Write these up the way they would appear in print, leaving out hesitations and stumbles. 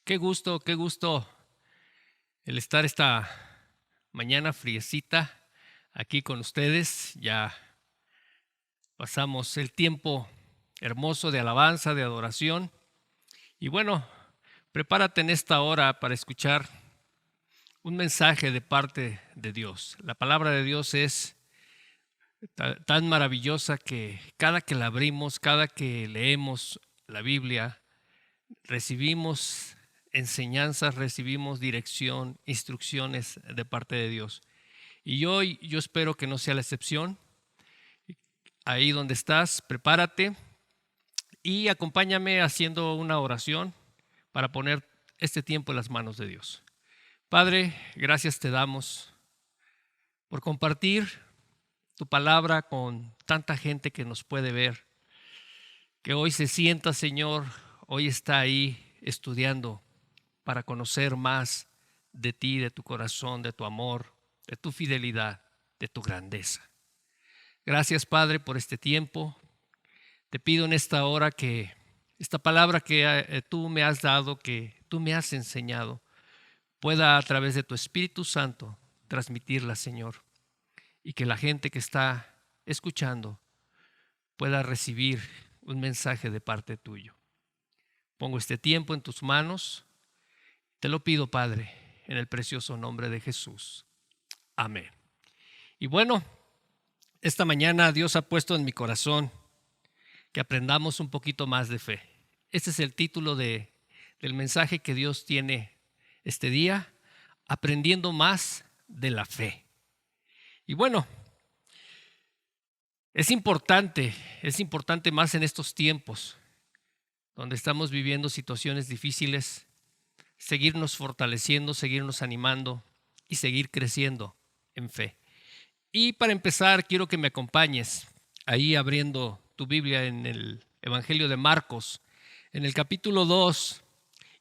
Qué gusto el estar esta mañana friecita aquí con ustedes. Ya pasamos el tiempo hermoso de alabanza, de adoración. Y bueno, prepárate en esta hora para escuchar un mensaje de parte de Dios. La palabra de Dios es tan maravillosa que cada que la abrimos, cada que leemos la Biblia, recibimos enseñanzas, recibimos dirección, instrucciones de parte de Dios. Y hoy yo espero que no sea la excepción. Ahí donde estás, prepárate y acompáñame haciendo una oración para poner este tiempo en las manos de Dios. Padre, gracias te damos por compartir tu palabra con tanta gente que nos puede ver, que hoy se sienta, Señor, hoy está ahí estudiando para conocer más de ti, de tu corazón, de tu amor, de tu fidelidad, de tu grandeza. Gracias, Padre, por este tiempo. Te pido en esta hora que esta palabra que tú me has dado, que tú me has enseñado, pueda a través de tu Espíritu Santo transmitirla, Señor, y que la gente que está escuchando pueda recibir un mensaje de parte tuyo. Pongo este tiempo en tus manos. Te lo pido, Padre, en el precioso nombre de Jesús. Amén. Y bueno, esta mañana Dios ha puesto en mi corazón que aprendamos un poquito más de fe. Este es el título del mensaje que Dios tiene este día, aprendiendo más de la fe. Y bueno, es importante más en estos tiempos donde estamos viviendo situaciones difíciles, seguirnos fortaleciendo, seguirnos animando y seguir creciendo en fe. Y para empezar, quiero que me acompañes ahí abriendo tu Biblia en el Evangelio de Marcos, en el capítulo 2,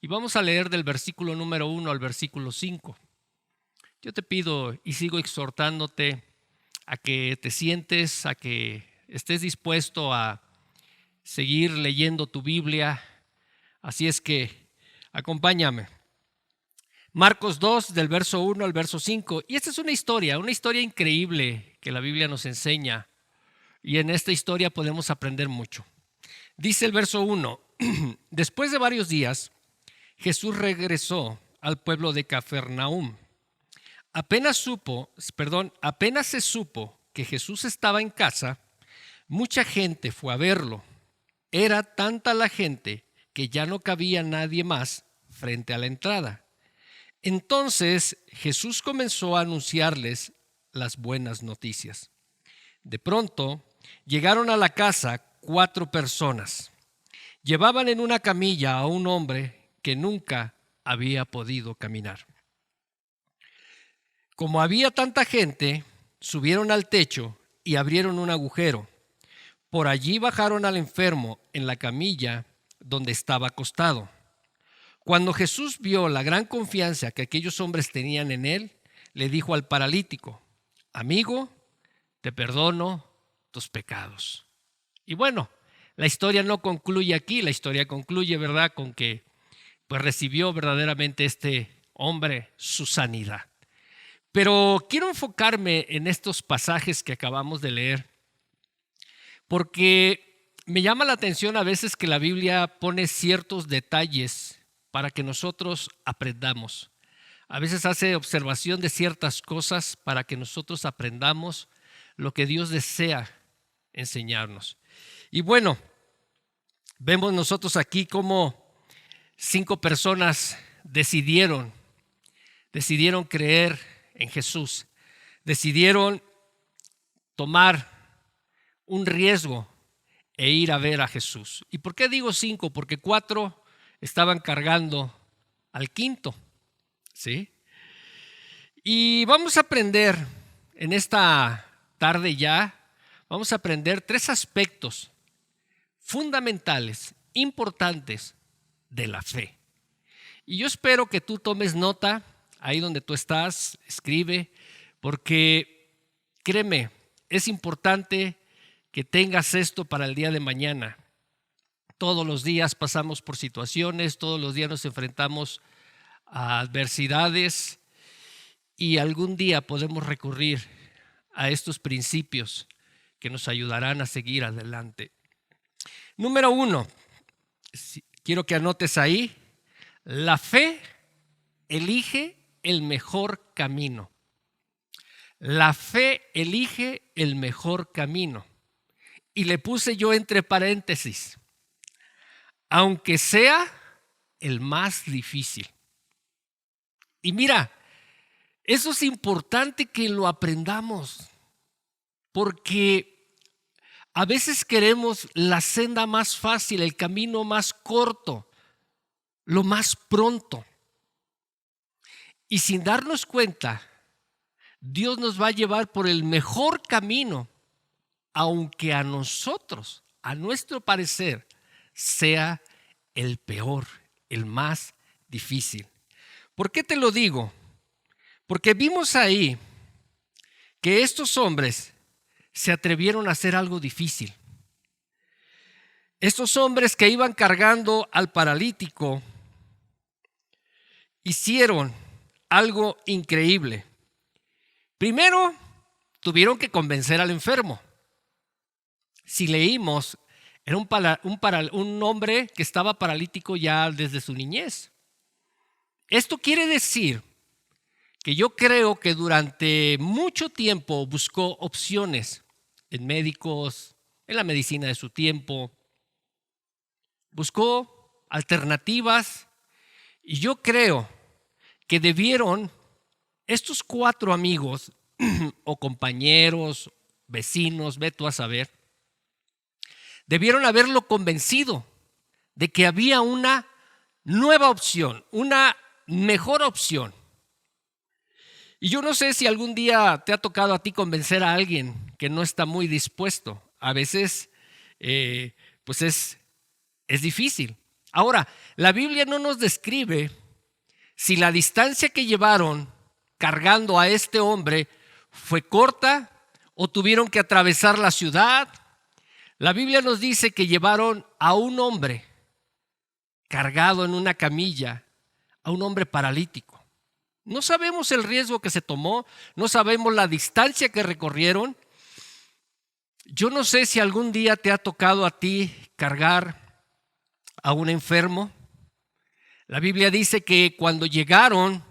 y vamos a leer del versículo número 1 al versículo 5. Yo te pido y sigo exhortándote a que te sientes, a que estés dispuesto a seguir leyendo tu Biblia. Así es que acompáñame. Marcos 2, del verso 1 al verso 5. Y esta es una historia increíble que la Biblia nos enseña. Y en esta historia podemos aprender mucho. Dice el verso 1, después de varios días, Jesús regresó al pueblo de Cafarnaúm. Apenas se supo que Jesús estaba en casa, mucha gente fue a verlo. Era tanta la gente que ya no cabía nadie más frente a la entrada. Entonces Jesús comenzó a anunciarles las buenas noticias. De pronto llegaron a la casa 4 personas. Llevaban en una camilla a un hombre que nunca había podido caminar. Como había tanta gente, subieron al techo y abrieron un agujero. Por allí bajaron al enfermo en la camilla donde estaba acostado. Cuando Jesús vio la gran confianza que aquellos hombres tenían en él, le dijo al paralítico: amigo, te perdono tus pecados. Y bueno, la historia no concluye aquí, la historia concluye, ¿verdad?, con que pues recibió verdaderamente este hombre su sanidad. Pero quiero enfocarme en estos pasajes que acabamos de leer, porque me llama la atención a veces que la Biblia pone ciertos detalles para que nosotros aprendamos. A veces hace observación de ciertas cosas para que nosotros aprendamos lo que Dios desea enseñarnos. Y bueno, vemos nosotros aquí cómo 5 personas decidieron creer en Jesús, decidieron tomar un riesgo e ir a ver a Jesús. ¿Y por qué digo 5? Porque 4 estaban cargando al quinto, ¿sí? Y vamos a aprender en esta tarde vamos a aprender 3 aspectos fundamentales, importantes de la fe. Y yo espero que tú tomes nota ahí donde tú estás, escribe, porque créeme, es importante que tengas esto para el día de mañana. Todos los días pasamos por situaciones, todos los días nos enfrentamos a adversidades y algún día podemos recurrir a estos principios que nos ayudarán a seguir adelante. Número 1, quiero que anotes ahí, la fe elige el mejor camino. La fe elige el mejor camino. Y le puse yo entre paréntesis, aunque sea el más difícil. Y mira, eso es importante que lo aprendamos, porque a veces queremos la senda más fácil, el camino más corto, lo más pronto. Y sin darnos cuenta, Dios nos va a llevar por el mejor camino, aunque a nosotros, a nuestro parecer, sea el peor, el más difícil. ¿Por qué te lo digo? Porque vimos ahí que estos hombres se atrevieron a hacer algo difícil. Estos hombres que iban cargando al paralítico hicieron algo increíble. Primero, tuvieron que convencer al enfermo. Si leímos, era un hombre que estaba paralítico ya desde su niñez. Esto quiere decir que yo creo que durante mucho tiempo buscó opciones en médicos, en la medicina de su tiempo. Buscó alternativas y yo creo que debieron estos 4 amigos o compañeros, vecinos, ve tú a saber, debieron haberlo convencido de que había una nueva opción, una mejor opción. Y yo no sé si algún día te ha tocado a ti convencer a alguien que no está muy dispuesto. A veces, pues es difícil. Ahora, la Biblia no nos describe si la distancia que llevaron cargando a este hombre fue corta o tuvieron que atravesar la ciudad. La Biblia nos dice que llevaron a un hombre cargado en una camilla, a un hombre paralítico. No sabemos el riesgo que se tomó, no sabemos la distancia que recorrieron. Yo no sé si algún día te ha tocado a ti cargar a un enfermo. La Biblia dice que cuando llegaron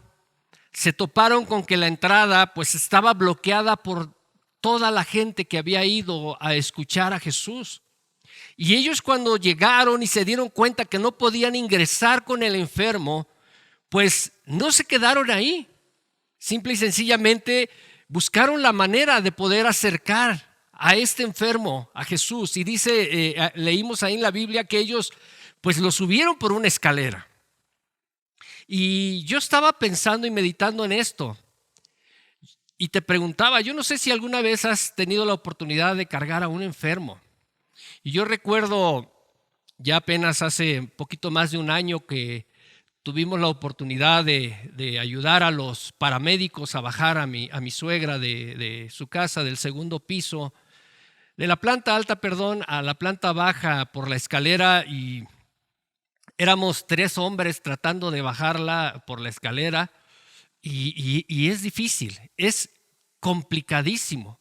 se toparon con que la entrada pues estaba bloqueada por toda la gente que había ido a escuchar a Jesús. Y ellos cuando llegaron y se dieron cuenta que no podían ingresar con el enfermo, pues no se quedaron ahí. Simple y sencillamente buscaron la manera de poder acercar a este enfermo a Jesús. Y dice, leímos ahí en la Biblia que ellos pues lo subieron por una escalera. Y yo estaba pensando y meditando en esto. Y te preguntaba, yo no sé si alguna vez has tenido la oportunidad de cargar a un enfermo. Y yo recuerdo ya apenas hace un poquito más de un año que tuvimos la oportunidad de ayudar a los paramédicos a bajar a mi suegra de su casa del segundo piso, de la planta alta, a la planta baja por la escalera, y éramos 3 hombres tratando de bajarla por la escalera y es difícil, es complicadísimo.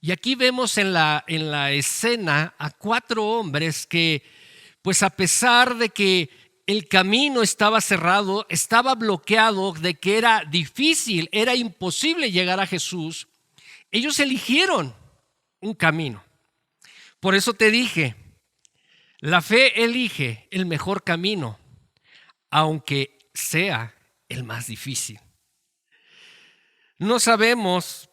Y aquí vemos en la escena a 4 hombres que, pues a pesar de que el camino estaba cerrado, estaba bloqueado, de que era difícil, era imposible llegar a Jesús, ellos eligieron un camino. Por eso te dije, la fe elige el mejor camino, aunque sea el más difícil. No sabemos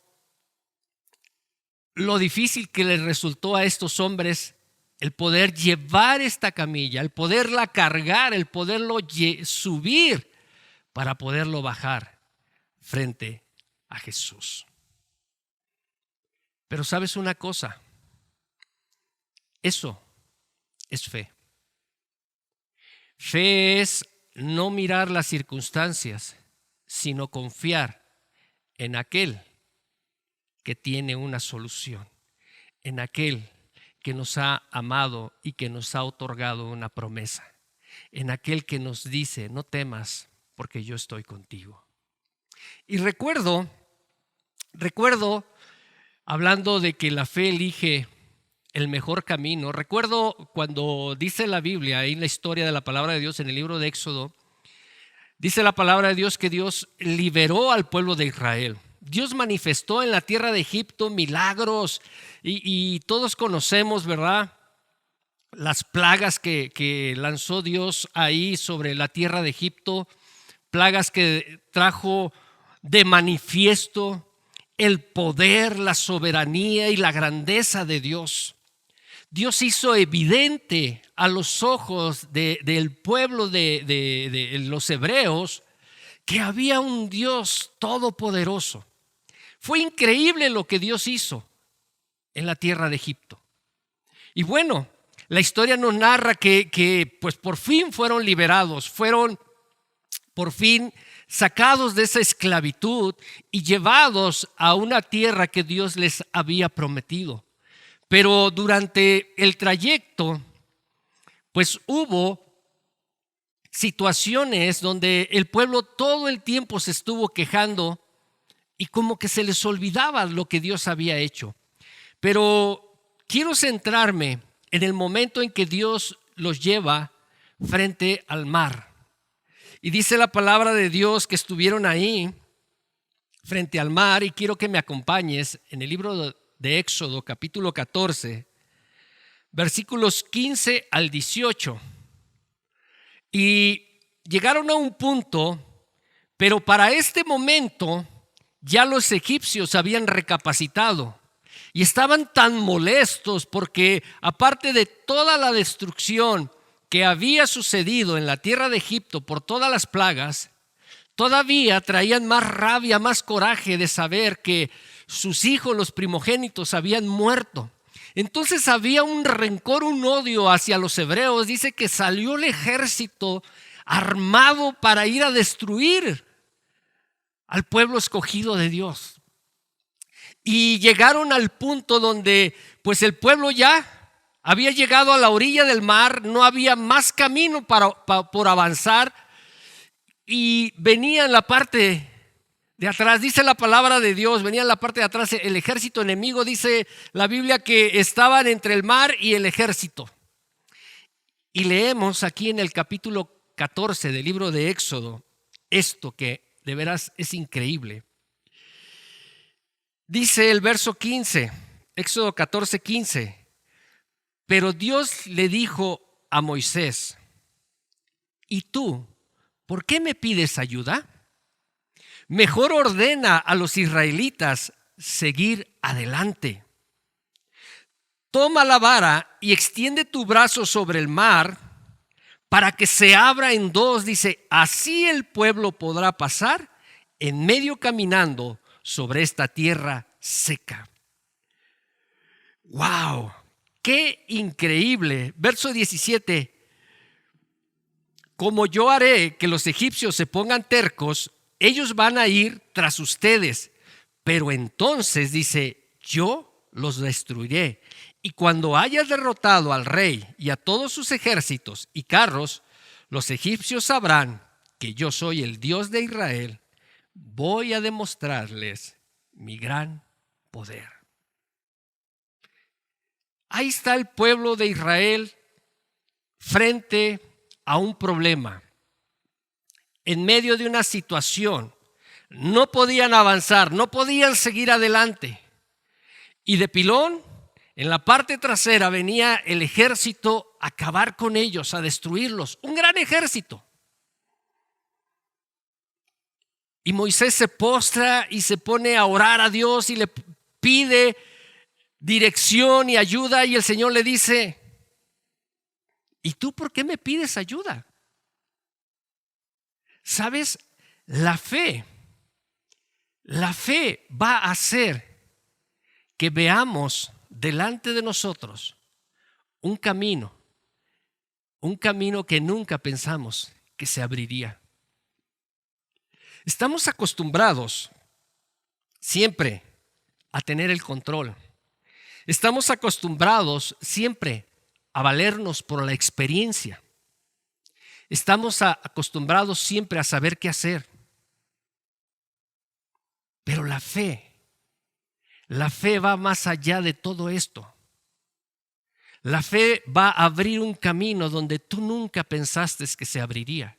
lo difícil que les resultó a estos hombres el poder llevar esta camilla, el poderla cargar, el poderlo subir para poderlo bajar frente a Jesús. Pero ¿sabes una cosa? Eso es fe. Fe es no mirar las circunstancias, sino confiar en aquel que tiene una solución, en aquel que nos ha amado y que nos ha otorgado una promesa, en aquel que nos dice, no temas, porque yo estoy contigo. Y recuerdo, hablando de que la fe elige el mejor camino, recuerdo cuando dice la Biblia, ahí en la historia de la palabra de Dios, en el libro de Éxodo, dice la palabra de Dios que Dios liberó al pueblo de Israel. Dios manifestó en la tierra de Egipto milagros y todos conocemos, ¿verdad?, las plagas que lanzó Dios ahí sobre la tierra de Egipto, plagas que trajo de manifiesto el poder, la soberanía y la grandeza de Dios. Dios hizo evidente a los ojos del pueblo de los hebreos que había un Dios todopoderoso. Fue increíble lo que Dios hizo en la tierra de Egipto. Y bueno, la historia nos narra que pues por fin fueron liberados, fueron por fin sacados de esa esclavitud y llevados a una tierra que Dios les había prometido. Pero durante el trayecto, pues hubo situaciones donde el pueblo todo el tiempo se estuvo quejando y como que se les olvidaba lo que Dios había hecho. Pero quiero centrarme en el momento en que Dios los lleva frente al mar. Y dice la palabra de Dios que estuvieron ahí frente al mar, y quiero que me acompañes en el libro de Éxodo, capítulo 14, versículos 15 al 18. Y llegaron a un punto, pero para este momento ya los egipcios habían recapacitado y estaban tan molestos porque aparte de toda la destrucción que había sucedido en la tierra de Egipto por todas las plagas, todavía traían más rabia, más coraje de saber que sus hijos, los primogénitos, habían muerto. Entonces había un rencor, un odio hacia los hebreos. Dice que salió el ejército armado para ir a destruir al pueblo escogido de Dios. Y llegaron al punto donde pues el pueblo ya había llegado a la orilla del mar, no había más camino por avanzar y venía en la parte de atrás, dice la palabra de Dios, venía en la parte de atrás el ejército enemigo, dice la Biblia que estaban entre el mar y el ejército. Y leemos aquí en el capítulo 14 del libro de Éxodo esto que de veras es increíble. Dice el verso 15, Éxodo 14, 15. Pero Dios le dijo a Moisés, ¿y tú por qué me pides ayuda? Mejor ordena a los israelitas seguir adelante. Toma la vara y extiende tu brazo sobre el mar para que se abra en dos. Dice, así el pueblo podrá pasar en medio caminando sobre esta tierra seca. ¡Wow! ¡Qué increíble! Verso 17. Como yo haré que los egipcios se pongan tercos, ellos van a ir tras ustedes. Pero entonces, dice, yo los destruiré. Y cuando hayas derrotado al rey y a todos sus ejércitos y carros, los egipcios sabrán que yo soy el Dios de Israel. Voy a demostrarles mi gran poder. Ahí está el pueblo de Israel frente a un problema, en medio de una situación. No podían avanzar, no podían seguir adelante. Y de pilón, en la parte trasera venía el ejército a acabar con ellos, a destruirlos. Un gran ejército. Y Moisés se postra y se pone a orar a Dios y le pide dirección y ayuda, y el Señor le dice, ¿y tú por qué me pides ayuda? ¿Sabes? La fe va a hacer que veamos delante de nosotros un camino que nunca pensamos que se abriría. Estamos acostumbrados siempre a tener el control. Estamos acostumbrados siempre a valernos por la experiencia. Estamos acostumbrados siempre a saber qué hacer. Pero la fe va más allá de todo esto. La fe va a abrir un camino donde tú nunca pensaste que se abriría.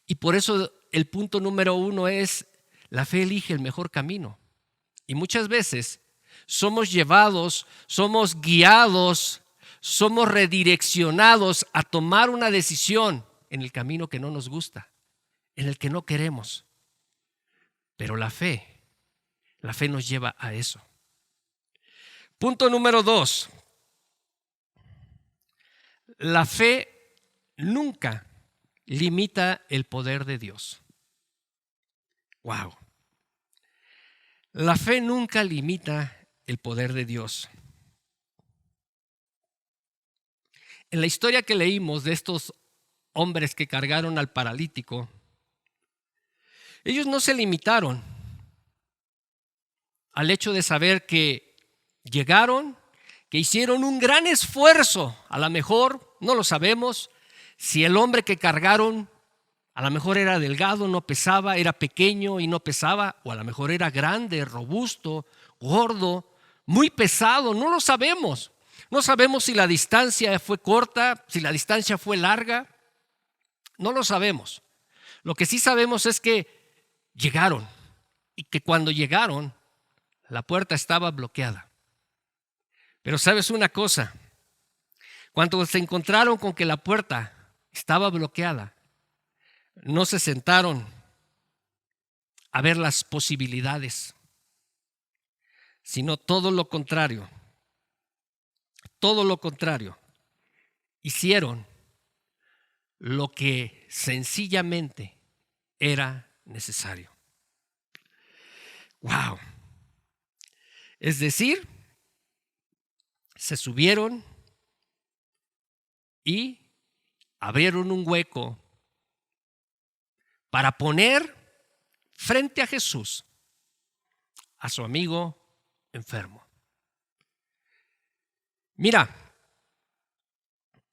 Y por eso el punto número 1 es: la fe elige el mejor camino. Y muchas veces somos llevados, somos guiados, somos redireccionados a tomar una decisión en el camino que no nos gusta, en el que no queremos. Pero la fe nos lleva a eso. Punto número 2. La fe nunca limita el poder de Dios. Wow. La fe nunca limita el poder de Dios. En la historia que leímos de estos hombres que cargaron al paralítico, ellos no se limitaron al hecho de saber que llegaron, que hicieron un gran esfuerzo. A lo mejor, no lo sabemos, si el hombre que cargaron a lo mejor era delgado, no pesaba, era pequeño y no pesaba, o a lo mejor era grande, robusto, gordo, muy pesado, no lo sabemos. No sabemos si la distancia fue corta, si la distancia fue larga, no lo sabemos. Lo que sí sabemos es que llegaron y que cuando llegaron la puerta estaba bloqueada. Pero ¿sabes una cosa? Cuando se encontraron con que la puerta estaba bloqueada, no se sentaron a ver las posibilidades, sino todo lo contrario. Todo lo contrario. Hicieron lo que sencillamente era necesario. ¡Wow! Es decir, se subieron y abrieron un hueco para poner frente a Jesús a su amigo enfermo. Mira,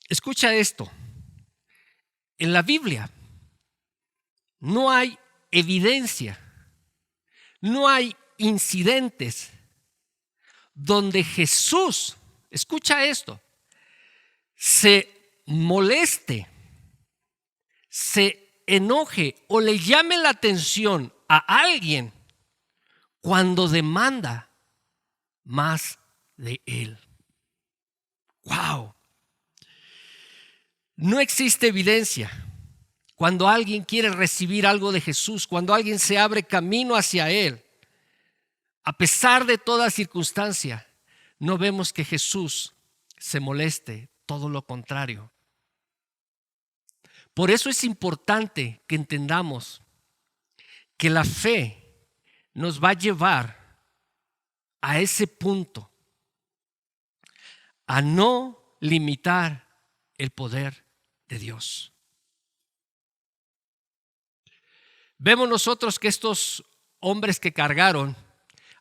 escucha esto. En la Biblia no hay evidencia, no hay incidentes donde Jesús, escucha esto, se moleste, se enoje o le llame la atención a alguien cuando demanda más de él. ¡Wow! No existe evidencia cuando alguien quiere recibir algo de Jesús, cuando alguien se abre camino hacia Él. A pesar de toda circunstancia, no vemos que Jesús se moleste, todo lo contrario. Por eso es importante que entendamos que la fe nos va a llevar a ese punto, a no limitar el poder de Dios. Vemos nosotros que estos hombres que cargaron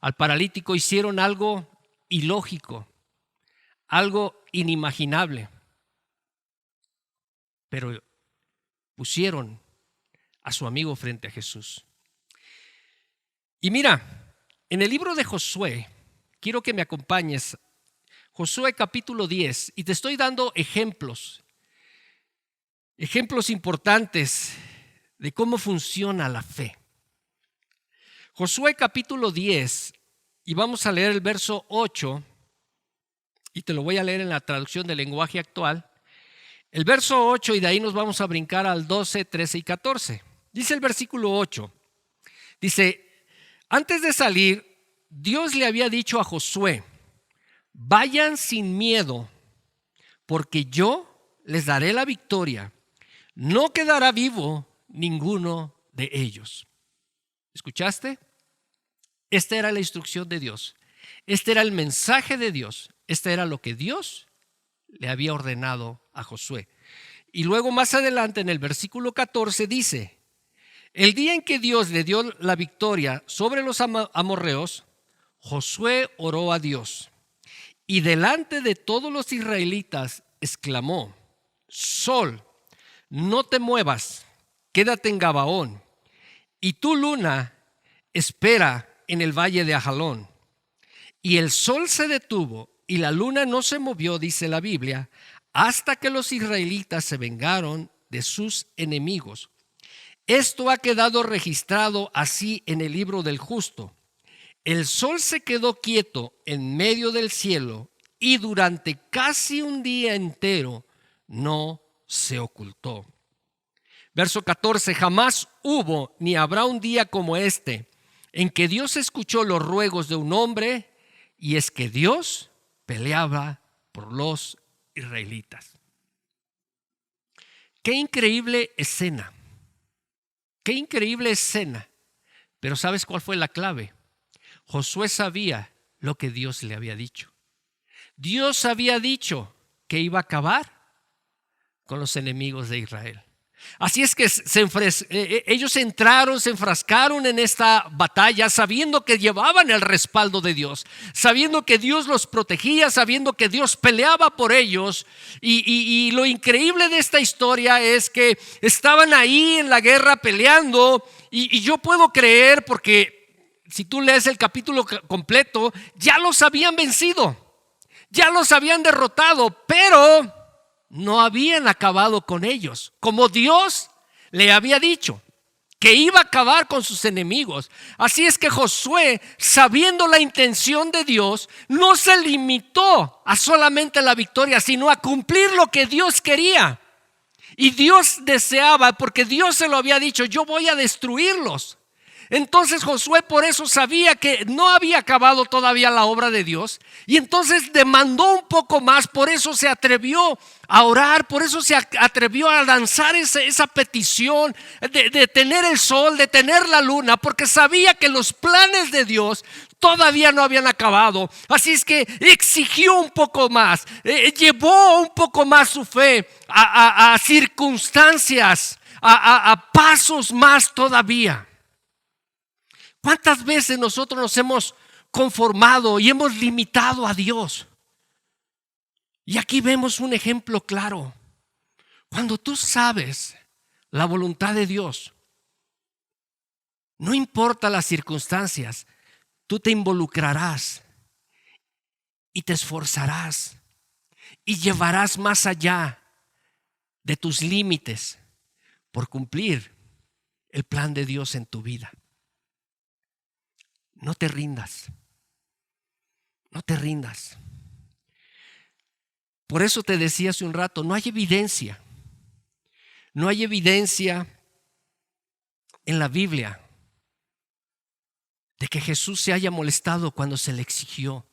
al paralítico hicieron algo ilógico, algo inimaginable, pero pusieron a su amigo frente a Jesús. Y mira, en el libro de Josué, quiero que me acompañes, Josué capítulo 10, y te estoy dando ejemplos importantes de cómo funciona la fe. Josué capítulo 10, y vamos a leer el verso 8, y te lo voy a leer en la traducción del lenguaje actual. El verso 8, y de ahí nos vamos a brincar al 12, 13 y 14. Dice el versículo 8, dice: antes de salir, Dios le había dicho a Josué: vayan sin miedo, porque yo les daré la victoria. No quedará vivo ninguno de ellos. ¿Escuchaste? Esta era la instrucción de Dios. Este era el mensaje de Dios. Este era lo que Dios le había ordenado a Josué. Y luego más adelante en el versículo 14 dice: el día en que Dios le dio la victoria sobre los amorreos, Josué oró a Dios y delante de todos los israelitas exclamó: Sol, no te muevas, quédate en Gabaón, y tú, luna, espera en el valle de Ajalón. Y el sol se detuvo y la luna no se movió, dice la Biblia, hasta que los israelitas se vengaron de sus enemigos. Esto ha quedado registrado así en el libro del justo. El sol se quedó quieto en medio del cielo y durante casi un día entero no se ocultó. Verso 14: jamás hubo ni habrá un día como este en que Dios escuchó los ruegos de un hombre, y es que Dios peleaba por los israelitas. Qué increíble escena. Qué increíble escena. Pero ¿sabes cuál fue la clave? Josué sabía lo que Dios le había dicho. Dios había dicho que iba a acabar con los enemigos de Israel. Así es que ellos entraron, se enfrascaron en esta batalla sabiendo que llevaban el respaldo de Dios, sabiendo que Dios los protegía, sabiendo que Dios peleaba por ellos. Y lo increíble de esta historia es que estaban ahí en la guerra peleando, y yo puedo creer, porque si tú lees el capítulo completo, ya los habían vencido, ya los habían derrotado, pero no habían acabado con ellos, como Dios le había dicho que iba a acabar con sus enemigos. Así es que Josué, sabiendo la intención de Dios, no se limitó a solamente la victoria, sino a cumplir lo que Dios quería. Y Dios deseaba, porque Dios se lo había dicho: yo voy a destruirlos. Entonces Josué por eso sabía que no había acabado todavía la obra de Dios, y entonces demandó un poco más. Por eso se atrevió a orar, por eso se atrevió a lanzar esa petición de tener el sol, de tener la luna, porque sabía que los planes de Dios todavía no habían acabado. Así es que exigió un poco más, llevó un poco más su fe a circunstancias, a pasos más todavía. ¿Cuántas veces nosotros nos hemos conformado y hemos limitado a Dios? Y aquí vemos un ejemplo claro. Cuando tú sabes la voluntad de Dios, no importa las circunstancias, tú te involucrarás y te esforzarás y llevarás más allá de tus límites por cumplir el plan de Dios en tu vida. No te rindas. No te rindas. Por eso te decía hace un rato, no hay evidencia. No hay evidencia en la Biblia de que Jesús se haya molestado cuando se le exigió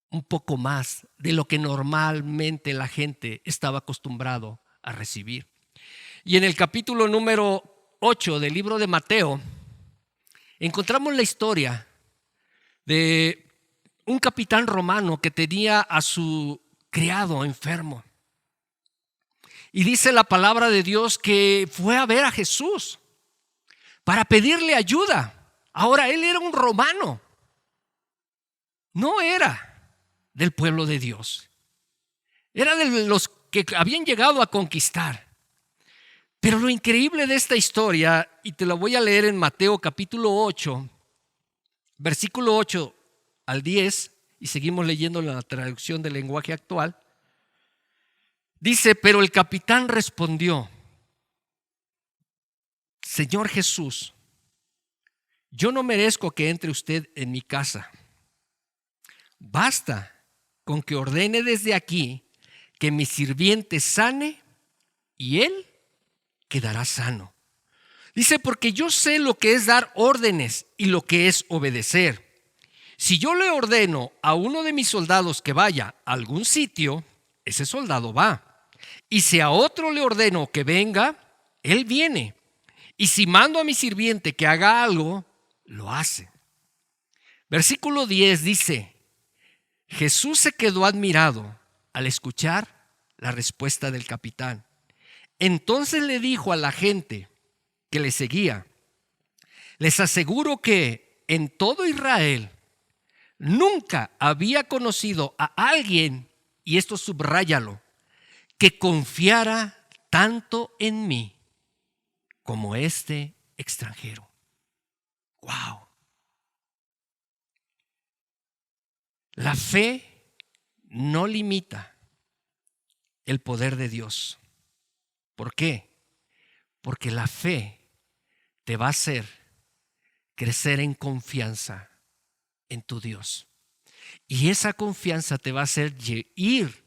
un poco más de lo que normalmente la gente estaba acostumbrado a recibir. Y en el capítulo número 8 del libro de Mateo encontramos la historia de un capitán romano que tenía a su criado enfermo. Y dice la palabra de Dios que fue a ver a Jesús para pedirle ayuda. Ahora, él era un romano, no era del pueblo de Dios, era de los que habían llegado a conquistar. Pero lo increíble de esta historia, y te la voy a leer en Mateo capítulo 8, versículo 8 al 10, y seguimos leyendo la traducción del lenguaje actual. Dice: pero el capitán respondió: Señor Jesús, yo no merezco que entre usted en mi casa. Basta con que ordene desde aquí que mi sirviente sane, y él quedará sano. Dice: porque yo sé lo que es dar órdenes y lo que es obedecer. Si yo le ordeno a uno de mis soldados que vaya a algún sitio, ese soldado va. Y si a otro le ordeno que venga, él viene. Y si mando a mi sirviente que haga algo, lo hace. Versículo 10 dice: Jesús se quedó admirado al escuchar la respuesta del capitán. Entonces le dijo a la gente que le seguía: les aseguro que en todo Israel Nunca había conocido a alguien, y esto subráyalo, que confiara tanto en mí como este extranjero. ¡Wow! La fe no limita el poder de Dios. ¿Por qué? Porque la fe te va a hacer crecer en confianza en tu Dios. Y esa confianza te va a hacer ir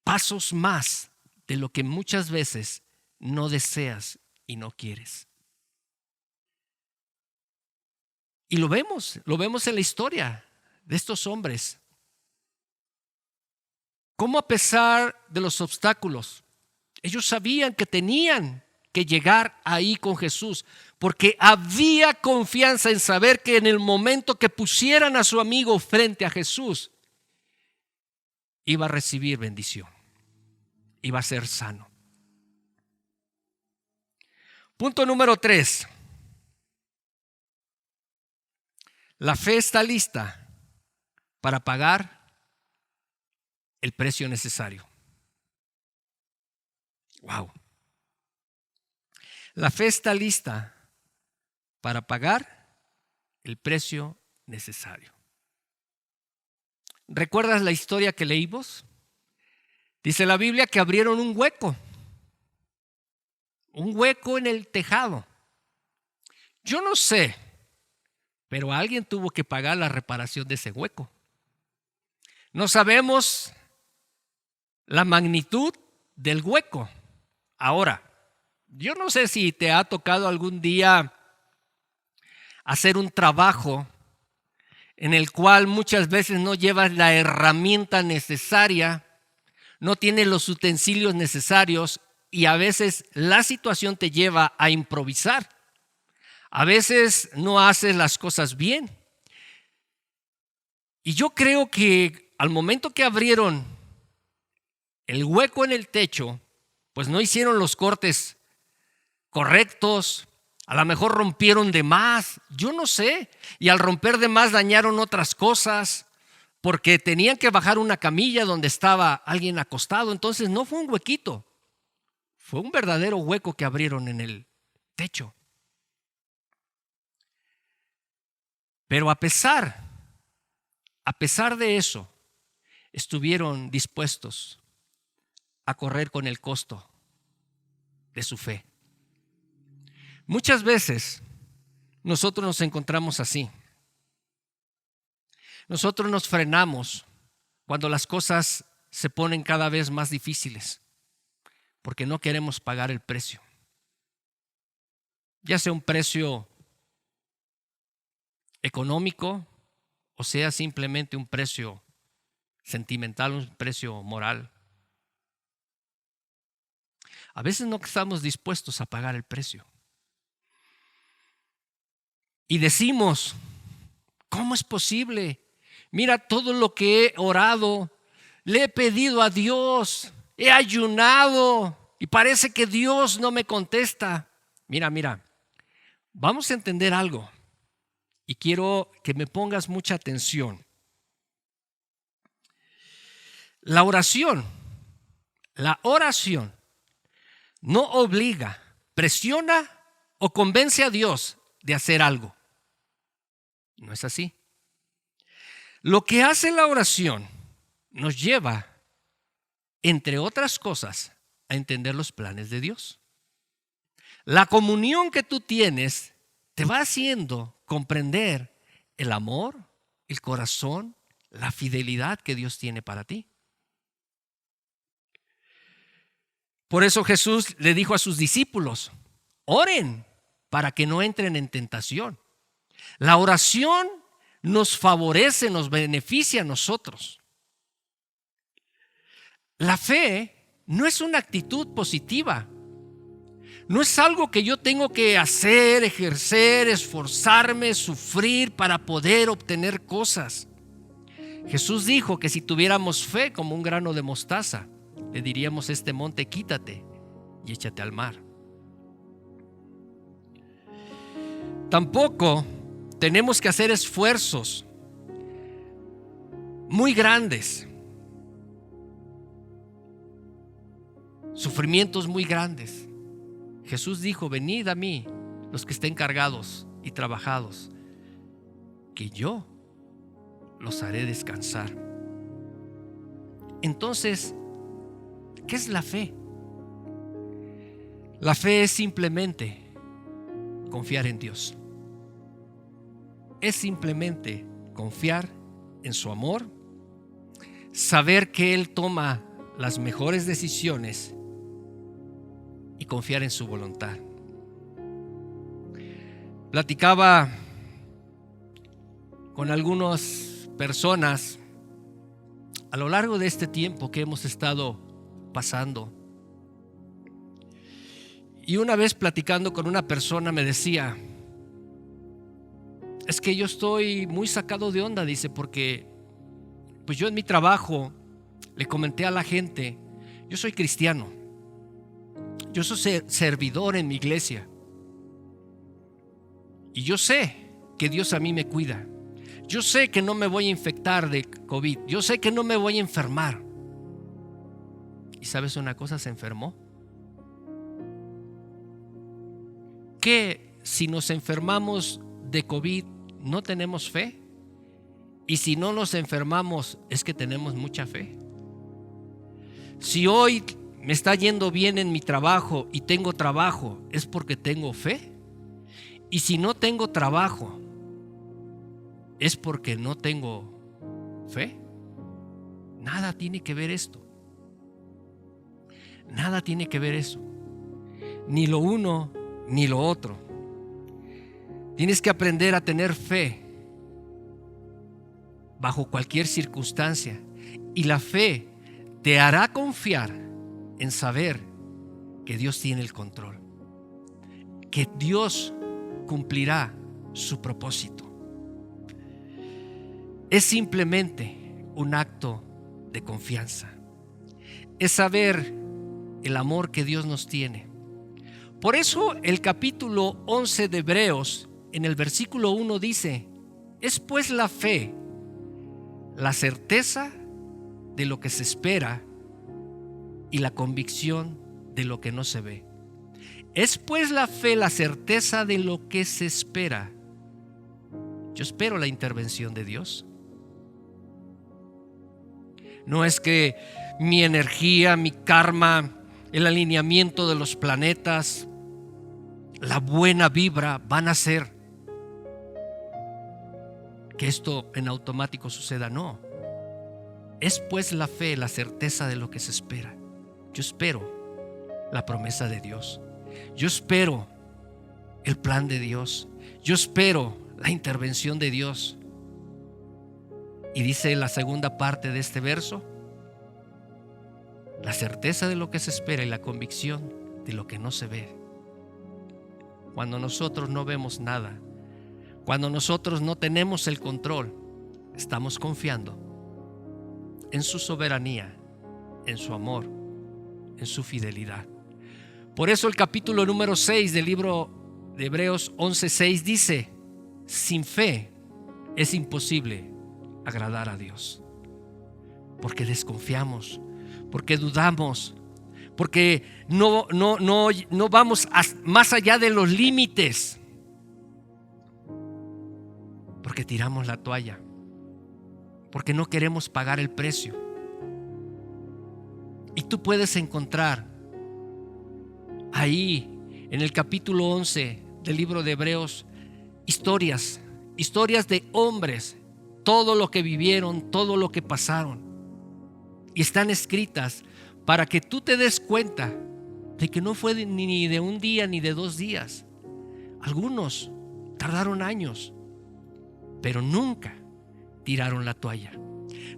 pasos más de lo que muchas veces no deseas y no quieres. Y lo vemos en la historia de estos hombres. Cómo a pesar de los obstáculos, ellos sabían que tenían que llegar ahí con Jesús, porque había confianza en saber que en el momento que pusieran a su amigo frente a Jesús, iba a recibir bendición, iba a ser sano. Punto número 3. La fe está lista para pagar el precio necesario. Wow. La fe está lista para pagar el precio necesario. ¿Recuerdas la historia que leímos? Dice la Biblia que abrieron un hueco en el tejado. Yo no sé, pero alguien tuvo que pagar la reparación de ese hueco. No sabemos la magnitud del hueco. Ahora, yo no sé si te ha tocado algún día hacer un trabajo en el cual muchas veces no llevas la herramienta necesaria, no tienes los utensilios necesarios y a veces la situación te lleva a improvisar. A veces no haces las cosas bien. Y yo creo que al momento que abrieron el hueco en el techo, pues no hicieron los cortes correctos, a lo mejor rompieron de más, yo no sé, y al romper de más dañaron otras cosas, porque tenían que bajar una camilla donde estaba alguien acostado, entonces no fue un huequito, fue un verdadero hueco que abrieron en el techo. Pero a pesar de eso, estuvieron dispuestos a correr con el costo de su fe. Muchas veces nosotros nos encontramos así. Nosotros nos frenamos cuando las cosas se ponen cada vez más difíciles, porque no queremos pagar el precio. Ya sea un precio económico o sea simplemente un precio sentimental, un precio moral. A veces no estamos dispuestos a pagar el precio. Y decimos, ¿cómo es posible? Mira todo lo que he orado, le he pedido a Dios, he ayunado y parece que Dios no me contesta. Mira, vamos a entender algo y quiero que me pongas mucha atención. La oración no obliga, presiona o convence a Dios de hacer algo. No es así. Lo que hace la oración nos lleva, entre otras cosas, a entender los planes de Dios. La comunión que tú tienes te va haciendo comprender el amor, el corazón, la fidelidad que Dios tiene para ti. Por eso Jesús le dijo a sus discípulos, oren para que no entren en tentación. La oración nos favorece, nos beneficia a nosotros. La fe no es una actitud positiva. No es algo que yo tengo que hacer, ejercer, esforzarme, sufrir para poder obtener cosas. Jesús dijo que si tuviéramos fe como un grano de mostaza, le diríamos a este monte, quítate y échate al mar. Tampoco tenemos que hacer esfuerzos muy grandes, sufrimientos muy grandes. Jesús dijo: venid a mí los que estén cargados y trabajados, que yo los haré descansar. Entonces, ¿qué es la fe? La fe es simplemente confiar en Dios. Es simplemente confiar en su amor, saber que Él toma las mejores decisiones y confiar en su voluntad. Platicaba con algunas personas a lo largo de este tiempo que hemos estado pasando. Y una vez platicando con una persona me decía: es que yo estoy muy sacado de onda, dice, porque pues yo en mi trabajo le comenté a la gente: yo soy cristiano, yo soy servidor en mi iglesia, y yo sé que Dios a mí me cuida. Yo sé que no me voy a infectar de COVID. Yo sé que no me voy a enfermar. ¿Y sabes una cosa? Se enfermó. ¿Qué si nos enfermamos de COVID no tenemos fe? Y si no nos enfermamos es que tenemos mucha fe. Si hoy me está yendo bien en mi trabajo y tengo trabajo, es porque tengo fe. Y si no tengo trabajo, es porque no tengo fe. Nada tiene que ver esto. Nada tiene que ver eso. Ni lo uno ni lo otro. Tienes que aprender a tener fe bajo cualquier circunstancia. Y la fe te hará confiar en saber que Dios tiene el control, que Dios cumplirá su propósito. Es simplemente un acto de confianza. Es saber el amor que Dios nos tiene. Por eso el capítulo 11 de Hebreos, en el versículo 1 dice: es pues la fe, la certeza de lo que se espera y la convicción de lo que no se ve. Es pues la fe, la certeza de lo que se espera. Yo espero la intervención de Dios. No es que mi energía, mi karma, el alineamiento de los planetas, la buena vibra van a hacer que esto en automático suceda. No. Es pues la fe, la certeza de lo que se espera. Yo espero la promesa de Dios. Yo espero el plan de Dios. Yo espero la intervención de Dios. Y dice la segunda parte de este verso: la certeza de lo que se espera y la convicción de lo que no se ve. Cuando nosotros no vemos nada, cuando nosotros no tenemos el control, estamos confiando en su soberanía, en su amor, en su fidelidad. Por eso el capítulo número 6 del libro de Hebreos 11:6 dice: sin fe es imposible agradar a Dios, porque desconfiamos, porque dudamos, porque no vamos más allá de los límites, porque tiramos la toalla, porque no queremos pagar el precio. Y tú puedes encontrar ahí en el capítulo 11 del libro de Hebreos historias de hombres, todo lo que vivieron, todo lo que pasaron, y están escritas para que tú te des cuenta de que no fue ni de un día ni de 2 días. Algunos tardaron años, pero nunca tiraron la toalla,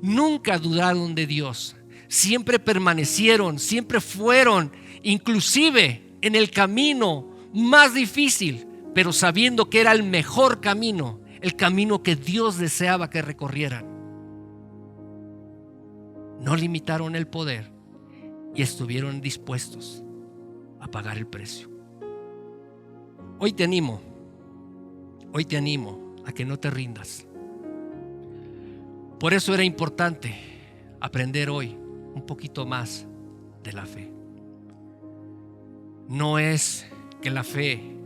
nunca dudaron de Dios, siempre permanecieron, siempre fueron, inclusive en el camino más difícil, pero sabiendo que era el mejor camino, el camino que Dios deseaba que recorrieran. No limitaron el poder y estuvieron dispuestos a pagar el precio. Hoy te animo a que no te rindas, Por eso era importante aprender hoy un poquito más de la fe. No es que la fe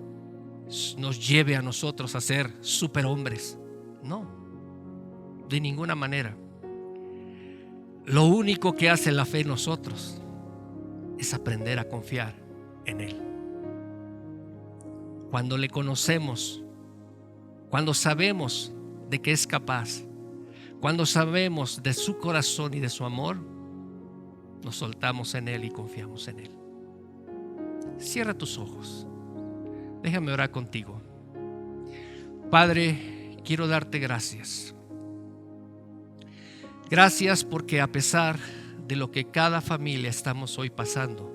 nos lleve a nosotros a ser superhombres. No, de ninguna manera. Lo único que hace la fe en nosotros es aprender a confiar en Él. Cuando le conocemos, cuando sabemos de que es capaz, cuando sabemos de su corazón y de su amor, nos soltamos en Él y confiamos en Él. Cierra tus ojos. Déjame orar contigo. Padre, quiero darte gracias. Gracias porque a pesar de lo que cada familia estamos hoy pasando,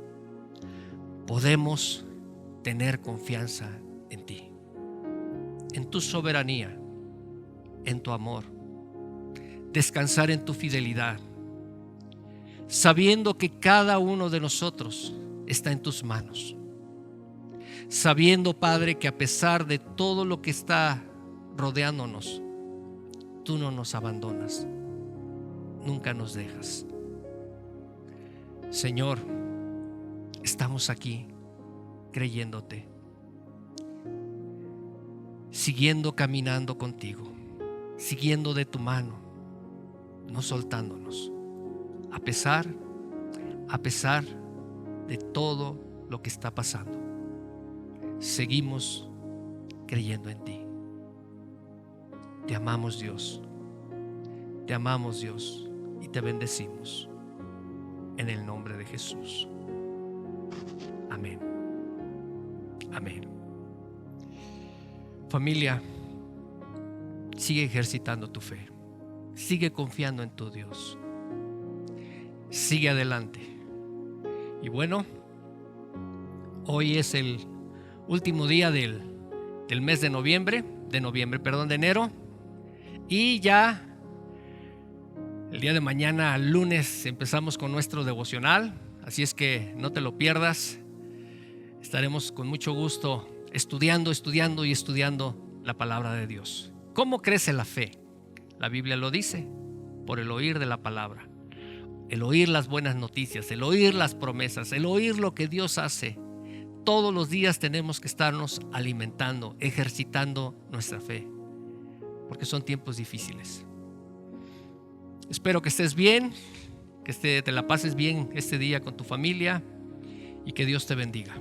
podemos tener confianza en ti, en tu soberanía, en tu amor, descansar en tu fidelidad, sabiendo que cada uno de nosotros está en tus manos, sabiendo, Padre, que a pesar de todo lo que está rodeándonos, tú no nos abandonas, nunca nos dejas. Señor, estamos aquí creyéndote, siguiendo caminando contigo, siguiendo de tu mano, no soltándonos, a pesar de todo lo que está pasando. Seguimos creyendo en ti. Te amamos, Dios. Te amamos, Dios, y te bendecimos en el nombre de Jesús. Amén. Amén. Familia, sigue ejercitando tu fe. Sigue confiando en tu Dios. Sigue adelante. Y bueno, hoy es el último día del mes de enero. Y ya el día de mañana, lunes, empezamos con nuestro devocional. Así es que no te lo pierdas. Estaremos con mucho gusto estudiando la palabra de Dios. ¿Cómo crece la fe? La Biblia lo dice, por el oír de la palabra, el oír las buenas noticias, el oír las promesas, el oír lo que Dios hace. Todos los días tenemos que estarnos alimentando, ejercitando nuestra fe, porque son tiempos difíciles. Espero que estés bien, que te la pases bien este día con tu familia y que Dios te bendiga.